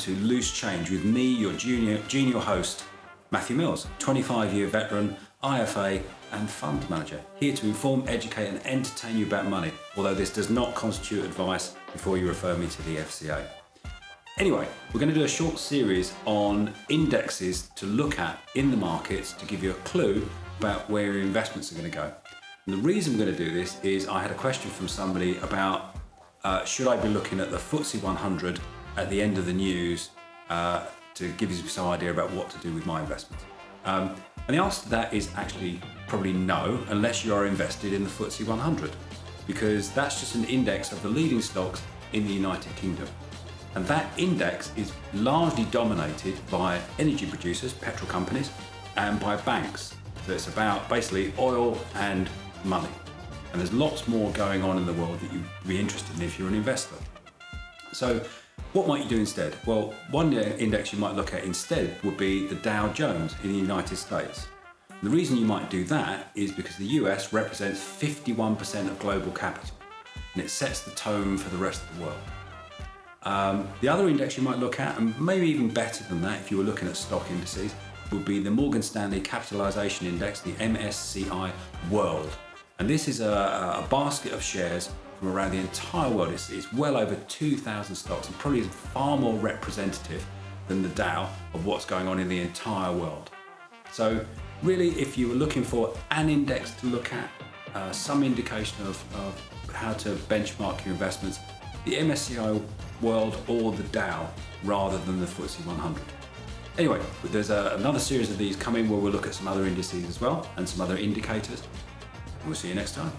to Loose Change with me, your genial host, Matthew Mills, 25-year veteran, IFA and fund manager, here to inform, educate and entertain you about money, although this does not constitute advice before you refer me to the FCA. Anyway, we're going to do a short series on indexes to look at in the markets to give you a clue about where your investments are going to go. And the reason we're going to do this is I had a question from somebody about should I be looking at the FTSE 100 at the end of the news to give you some idea about what to do with my investments. And the answer to that is actually probably no, unless you are invested in the FTSE 100, because that's just an index of the leading stocks in the United Kingdom. And that index is largely dominated by energy producers, petrol companies, and by banks. So it's about basically oil and money. And there's lots more going on in the world that you'd be interested in if you're an investor. So what might you do instead? Well, one index you might look at instead would be the Dow Jones in the United States. And the reason you might do that is because the US represents 51% of global capital, and it sets the tone for the rest of the world. The other index you might look at, and maybe even better than that if you were looking at stock indices, would be the Morgan Stanley Capitalization Index, the MSCI World. And this is a basket of shares from around the entire world. It's well over 2,000 stocks and probably is far more representative than the Dow of what's going on in the entire world. So really, if you were looking for an index to look at, some indication of how to benchmark your investments, the MSCI World or the Dow rather than the FTSE 100. Anyway, there's another series of these coming where we'll look at some other indices as well and some other indicators. We'll see you next time.